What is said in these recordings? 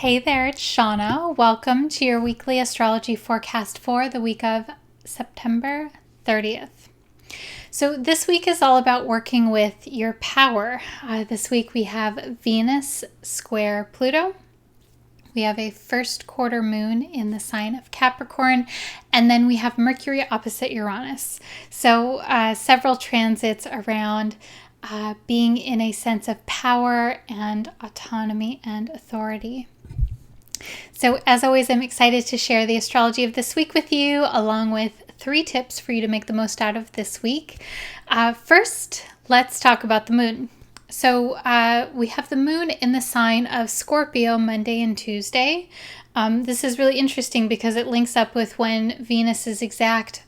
Hey there, it's Shauna. Welcome to your weekly astrology forecast for the week of September 30th. So, this week is all about working with your power. This week we have Venus square Pluto. We have a first quarter moon in the sign of Capricorn, and then we have Mercury opposite Uranus. So, several transits around being in a sense of power and autonomy and authority. So, as always, I'm excited to share the astrology of this week with you, along with 3 tips for you to make the most out of this week. First, let's talk about the moon. So, we have the moon in the sign of Scorpio Monday and Tuesday. This is really interesting because it links up with when Venus is exact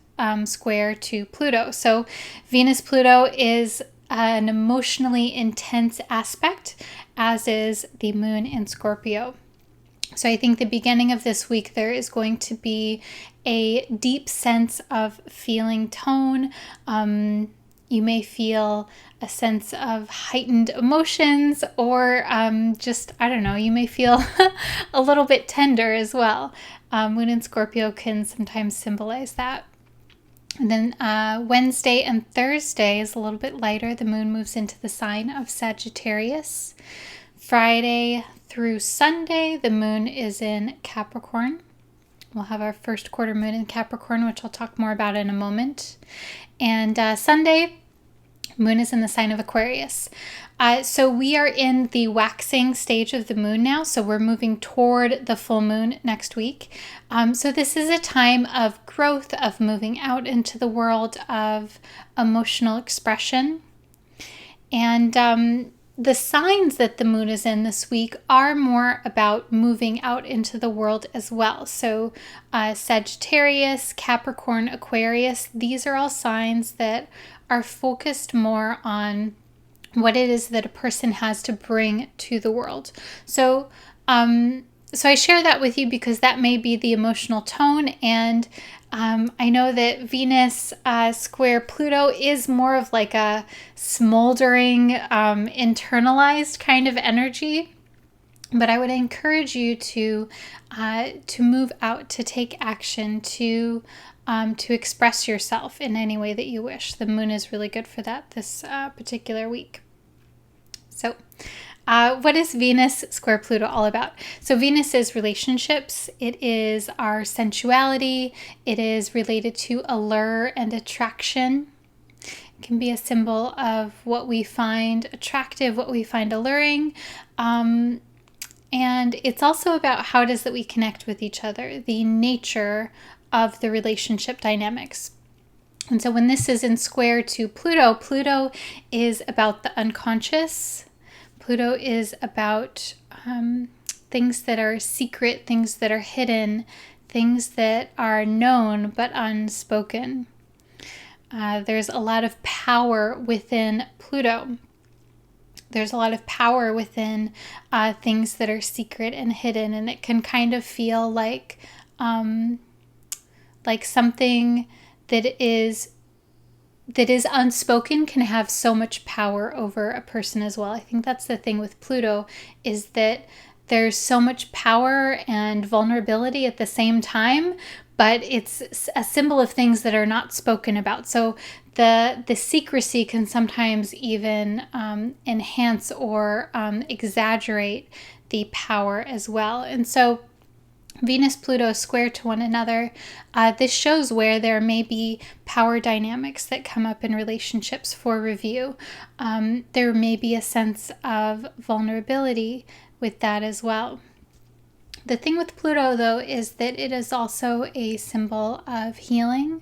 square to Pluto. So, Venus-Pluto is an emotionally intense aspect, as is the moon in Scorpio. So I think the beginning of this week, there is going to be a deep sense of feeling tone. You may feel a sense of heightened emotions, or you may feel a little bit tender as well. Moon in Scorpio can sometimes symbolize that. And then Wednesday and Thursday is a little bit lighter. The moon moves into the sign of Sagittarius. Friday through Sunday, the moon is in Capricorn. We'll have our first quarter moon in Capricorn, which I'll talk more about in a moment. And Sunday, moon is in the sign of Aquarius. So we are in the waxing stage of the moon now. So we're moving toward the full moon next week. So this is a time of growth, of moving out into the world, of emotional expression. And the signs that the moon is in this week are more about moving out into the world as well. So Sagittarius, Capricorn, Aquarius, these are all signs that are focused more on what it is that a person has to bring to the world. So I share that with you because that may be the emotional tone, and I know that Venus square Pluto is more of like a smoldering, internalized kind of energy. But I would encourage you to move out, to take action, to express yourself in any way that you wish. The moon is really good for that this particular week. So, what is Venus square Pluto all about? So Venus is relationships. It is our sensuality. It is related to allure and attraction. It can be a symbol of what we find attractive, what we find alluring. And it's also about how it is that we connect with each other, the nature of the relationship dynamics. And so when this is in square to Pluto, Pluto is about the unconscious. Pluto is about things that are secret, things that are hidden, things that are known but unspoken. There's a lot of power within Pluto. There's a lot of power within things that are secret and hidden, and it can kind of feel like something that is unspoken can have so much power over a person as well. I think that's the thing with Pluto, is that there's so much power and vulnerability at the same time, but it's a symbol of things that are not spoken about. So the secrecy can sometimes even enhance or exaggerate the power as well. And so Venus-Pluto square to one another. This shows where there may be power dynamics that come up in relationships for review. There may be a sense of vulnerability with that as well. The thing with Pluto, though, is that it is also a symbol of healing,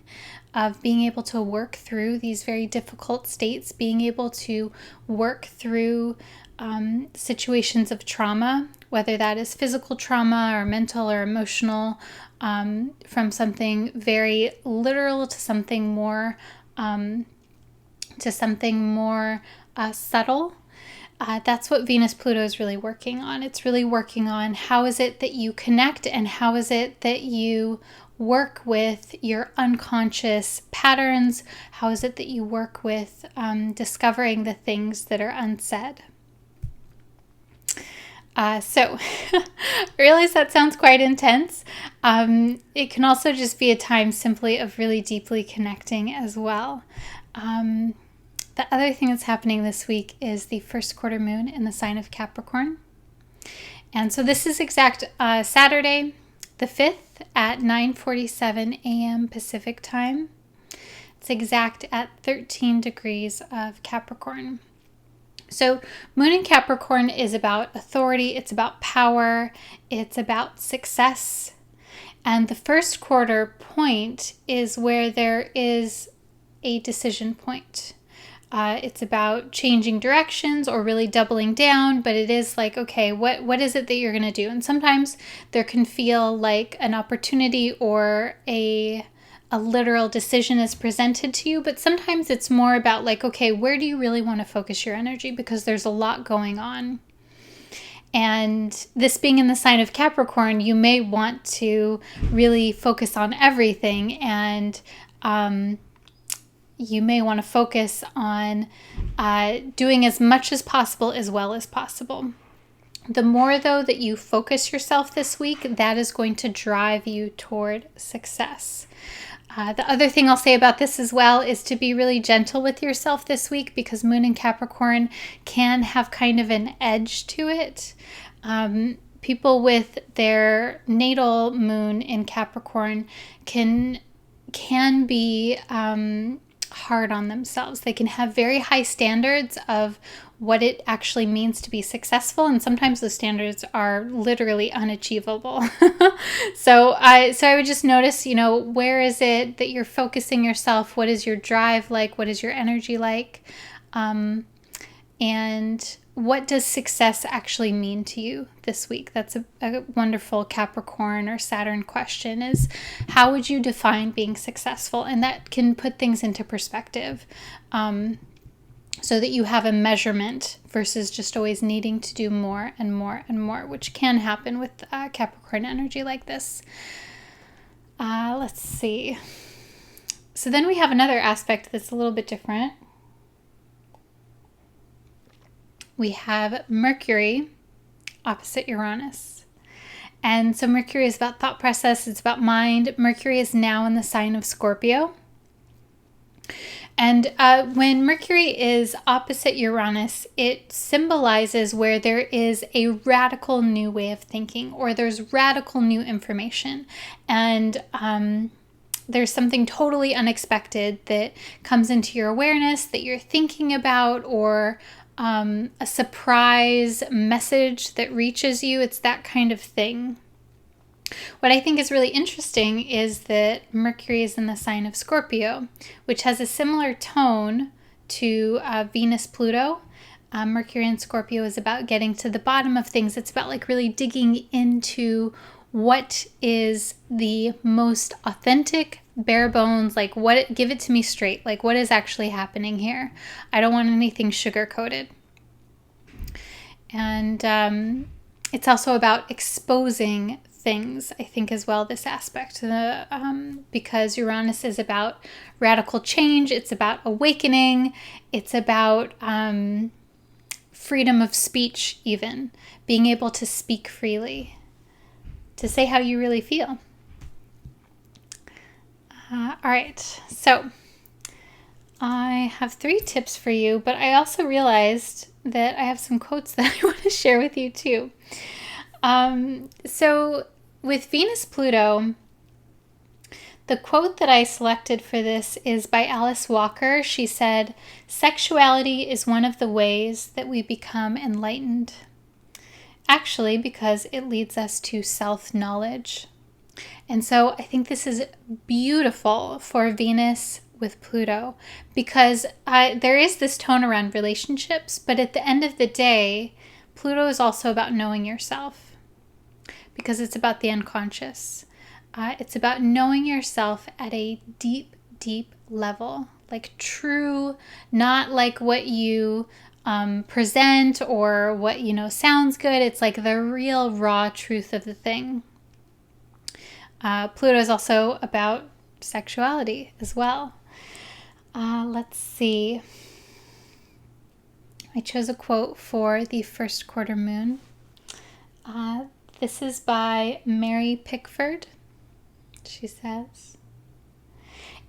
of being able to work through these very difficult states, being able to work through situations of trauma, whether that is physical trauma or mental or emotional, from something very literal to something more subtle. That's what Venus-Pluto is really working on. It's really working on how is it that you connect, and how is it that you work with your unconscious patterns? How is it that you work with discovering the things that are unsaid? So I realize that sounds quite intense. It can also just be a time simply of really deeply connecting as well. The other thing that's happening this week is the first quarter moon in the sign of Capricorn. And so this is exact Saturday, the 5th at 9:47 a.m. Pacific time. It's exact at 13 degrees of Capricorn. So Moon in Capricorn is about authority, it's about power, it's about success. And the first quarter point is where there is a decision point. It's about changing directions or really doubling down, but it is like, okay, what is it that you're going to do? And sometimes there can feel like an opportunity or a literal decision is presented to you, but sometimes it's more about like, okay, where do you really want to focus your energy? Because there's a lot going on. And this being in the sign of Capricorn, you may want to really focus on everything, and you may want to focus on doing as much as possible as well as possible. The more, though, that you focus yourself this week, that is going to drive you toward success. The other thing I'll say about this as well is to be really gentle with yourself this week, because Moon in Capricorn can have kind of an edge to it. People with their natal moon in Capricorn can be hard on themselves. They can have very high standards of what it actually means to be successful, and sometimes those standards are literally unachievable. So I would just notice, where is it that you're focusing yourself? What is your drive like? What is your energy like? And what does success actually mean to you this week? That's a wonderful Capricorn or Saturn question, is how would you define being successful? And that can put things into perspective, so that you have a measurement versus just always needing to do more and more and more, which can happen with Capricorn energy like this. Let's see. So then we have another aspect that's a little bit different. We have Mercury opposite Uranus. And so Mercury is about thought process, it's about mind. Mercury is now in the sign of Scorpio. And when Mercury is opposite Uranus, it symbolizes where there is a radical new way of thinking, or there's radical new information. And there's something totally unexpected that comes into your awareness that you're thinking about, or a surprise message that reaches you. It's that kind of thing. What I think is really interesting is that Mercury is in the sign of Scorpio, which has a similar tone to Venus Pluto. Mercury in Scorpio is about getting to the bottom of things. It's about like really digging into what is the most authentic, bare bones, like give it to me straight, like what is actually happening here. I don't want anything sugar-coated. And it's also about exposing things, I think, as well, this aspect, because Uranus is about radical change, it's about awakening, it's about freedom of speech, even being able to speak freely, to say how you really feel. All right, so I have 3 tips for you, but I also realized that I have some quotes that I want to share with you too. So with Venus Pluto, the quote that I selected for this is by Alice Walker. She said, "Sexuality is one of the ways that we become enlightened. Actually, because it leads us to self-knowledge." And so I think this is beautiful for Venus with Pluto, because there is this tone around relationships, but at the end of the day, Pluto is also about knowing yourself, because it's about the unconscious. It's about knowing yourself at a deep, deep level, like true, not like what you present or what sounds good. It's like the real raw truth of the thing. Pluto is also about sexuality as well. Let's see. I chose a quote for the first quarter moon. Uh, this is by Mary Pickford. She says,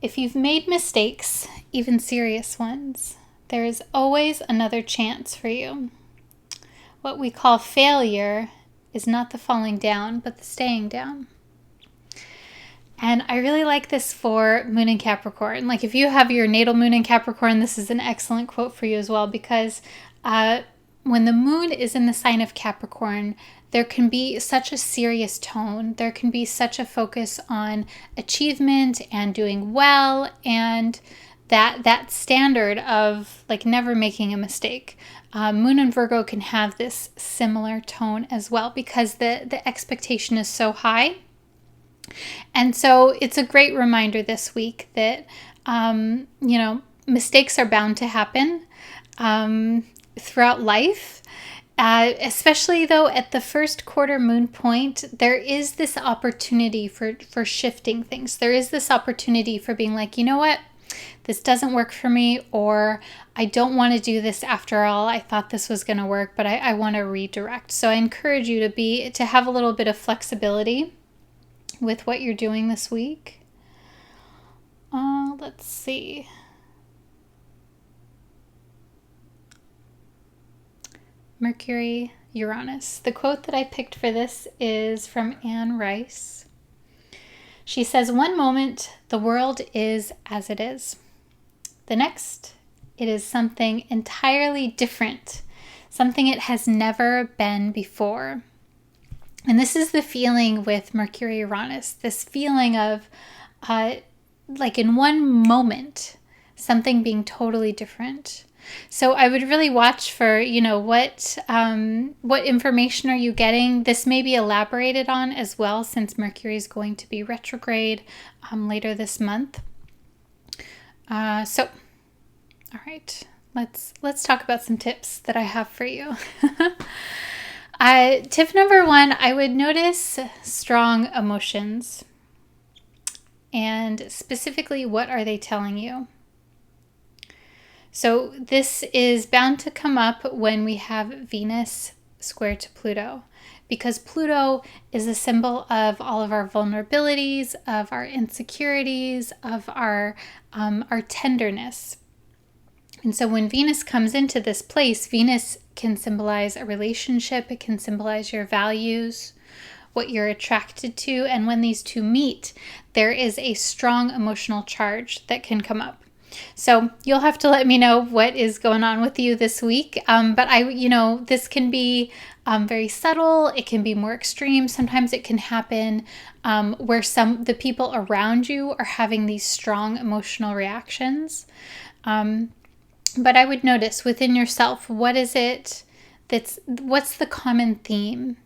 if you've made mistakes, even serious ones, there is always another chance for you. What we call failure is not the falling down, but the staying down. And I really like this for Moon in Capricorn. Like if you have your natal Moon in Capricorn, this is an excellent quote for you as well, because when the moon is in the sign of Capricorn, there can be such a serious tone. There can be such a focus on achievement and doing well, and that standard of like never making a mistake. Moon in Virgo can have this similar tone as well, because the expectation is so high. And so it's a great reminder this week that, mistakes are bound to happen throughout life. Especially though at the first quarter moon point, there is this opportunity for shifting things. There is this opportunity for being like, you know what? This doesn't work for me, or I don't want to do this after all. I thought this was going to work, but I want to redirect. So I encourage you to have a little bit of flexibility with what you're doing this week. Let's see. Mercury, Uranus. The quote that I picked for this is from Anne Rice. She says, one moment, the world is as it is. The next, it is something entirely different, something it has never been before. And this is the feeling with Mercury Uranus, this feeling of like in one moment, something being totally different. So I would really watch for, what information are you getting? This may be elaborated on as well, since Mercury is going to be retrograde later this month. All right, let's talk about some tips that I have for you. Tip number 1, I would notice strong emotions. And specifically, what are they telling you? So this is bound to come up when we have Venus square to Pluto, because Pluto is a symbol of all of our vulnerabilities, of our insecurities, of our tenderness. And so when Venus comes into this place, Venus can symbolize a relationship. It can symbolize your values, what you're attracted to. And when these two meet, there is a strong emotional charge that can come up. So you'll have to let me know what is going on with you this week. But this can be very subtle. It can be more extreme. Sometimes it can happen where the people around you are having these strong emotional reactions. But I would notice within yourself, what's the common theme?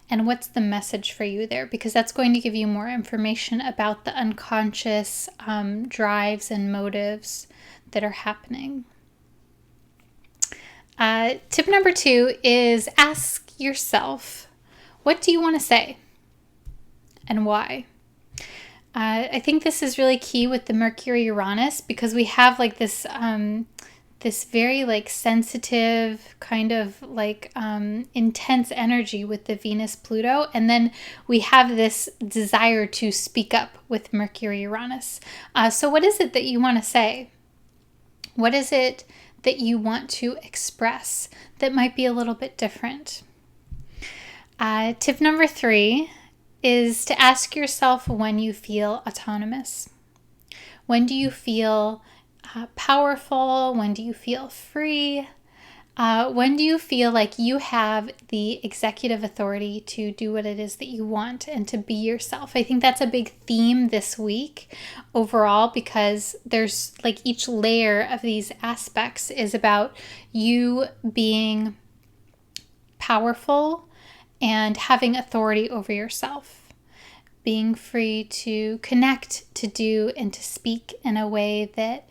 And what's the message for you there? Because that's going to give you more information about the unconscious drives and motives that are happening. Tip number 2 is ask yourself, what do you want to say? And why? I think this is really key with the Mercury Uranus, because we have like this very like sensitive kind of like intense energy with the Venus Pluto, and then we have this desire to speak up with Mercury Uranus. So what is it that you want to say? What is it that you want to express that might be a little bit different? Tip number 3 is to ask yourself when you feel autonomous. When do you feel powerful? When do you feel free? When do you feel like you have the executive authority to do what it is that you want and to be yourself? I think that's a big theme this week overall, because there's like each layer of these aspects is about you being powerful and having authority over yourself, being free to connect, to do, and to speak in a way that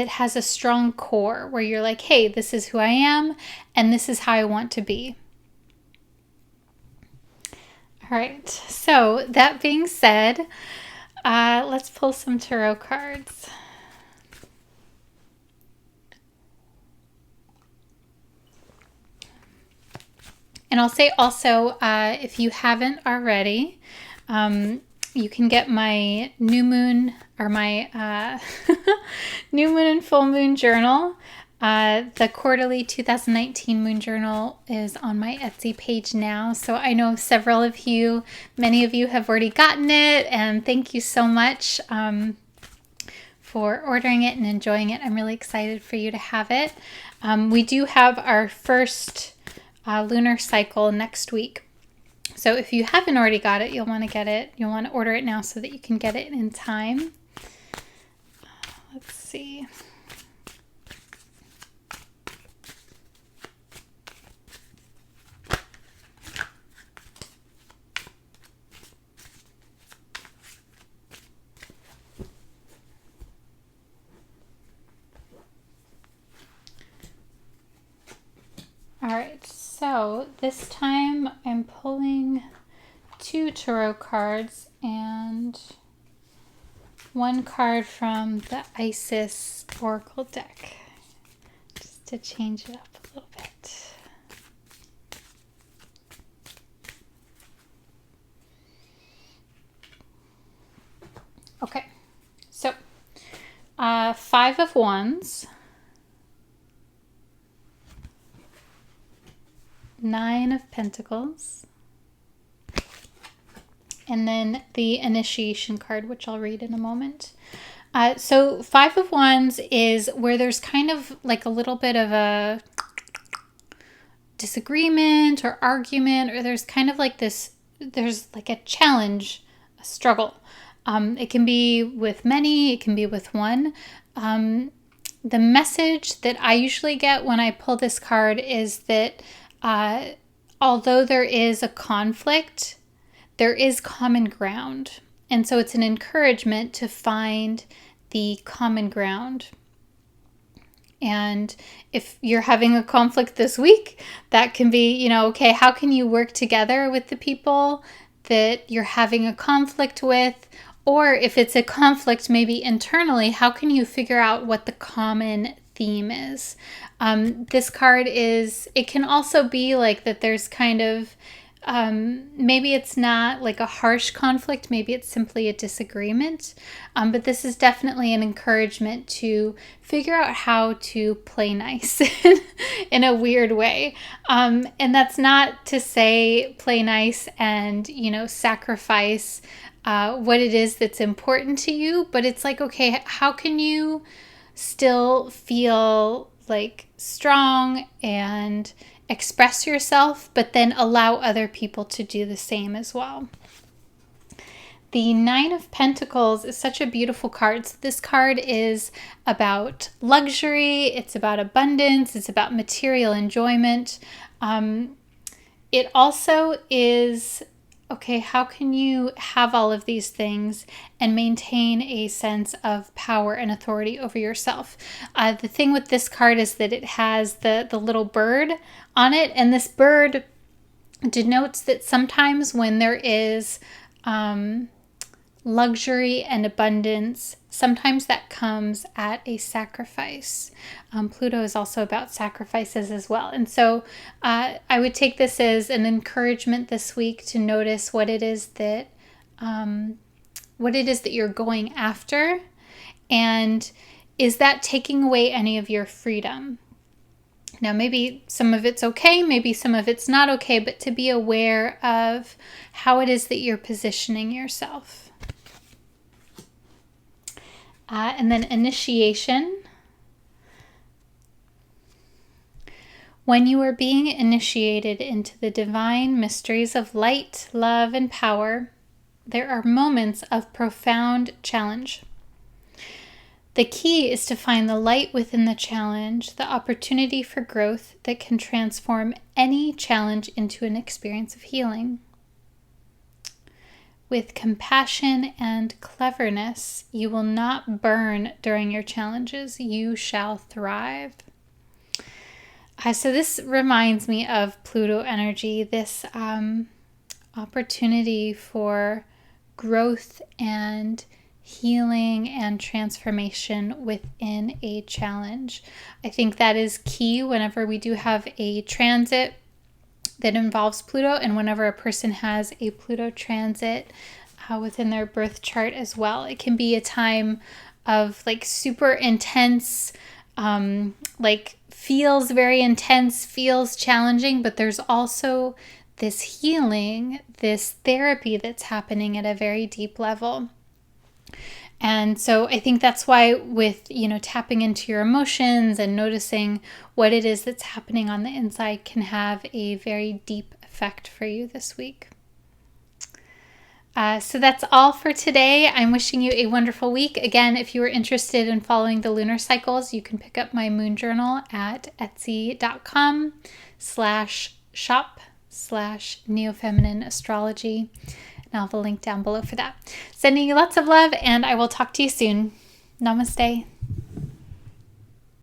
has a strong core, where you're like, hey, this is who I am, and this is how I want to be. All right, so that being said, let's pull some tarot cards. And I'll say also, if you haven't already, you can get my new moon or my new moon and full moon journal. The quarterly 2019 moon journal is on my Etsy page now. So I know several of you, many of you have already gotten it, and thank you so much for ordering it and enjoying it. I'm really excited for you to have it. We do have our first lunar cycle next week. So if you haven't already got it, you'll want to get it. You'll want to order it now so that you can get it in time. Let's see. All right, so this time I'm pulling 2 tarot cards and 1 card from the Isis Oracle deck, just to change it up a little bit. Okay, so 5 of Wands, 9 of Pentacles, and then the initiation card, which I'll read in a moment. So 5 of Wands is where there's kind of like a little bit of a disagreement or argument, or there's kind of like this, there's like a challenge, a struggle. It can be with many, it can be with one. The message that I usually get when I pull this card is that although there is a conflict, there is common ground. And so it's an encouragement to find the common ground. And if you're having a conflict this week, that can be, okay, how can you work together with the people that you're having a conflict with? Or if it's a conflict maybe internally, how can you figure out what the common theme is? This card it can also be like that there's kind of, maybe it's not like a harsh conflict, maybe it's simply a disagreement. But this is definitely an encouragement to figure out how to play nice in a weird way. And that's not to say play nice and, sacrifice what it is that's important to you, but it's like, okay, how can you still feel like strong and express yourself, but then allow other people to do the same as well? The 9 of Pentacles is such a beautiful card. So this card is about luxury, it's about abundance, it's about material enjoyment. It also is, okay, how can you have all of these things and maintain a sense of power and authority over yourself? The thing with this card is that it has the little bird on it, and this bird denotes that sometimes when there is luxury and abundance, sometimes that comes at a sacrifice. Pluto is also about sacrifices as well. And so I would take this as an encouragement this week to notice what it is that you're going after, and is that taking away any of your freedom? Now, maybe some of it's okay, maybe some of it's not okay, but to be aware of how it is that you're positioning yourself. And then initiation. When you are being initiated into the divine mysteries of light, love, and power, there are moments of profound challenge. The key is to find the light within the challenge, the opportunity for growth that can transform any challenge into an experience of healing. With compassion and cleverness, you will not burn during your challenges. You shall thrive. So this reminds me of Pluto energy, this opportunity for growth and healing and transformation within a challenge. I think that is key whenever we do have a transit that involves Pluto, and whenever a person has a Pluto transit within their birth chart as well. It can be a time of like super intense, like feels very intense, feels challenging, but there's also this healing, this therapy that's happening at a very deep level. And so I think that's why with, tapping into your emotions and noticing what it is that's happening on the inside can have a very deep effect for you this week. So that's all for today. I'm wishing you a wonderful week. Again, if you are interested in following the lunar cycles, you can pick up my moon journal at etsy.com/shop/neofeminine astrology. And I'll have a link down below for that. Sending you lots of love, and I will talk to you soon. Namaste.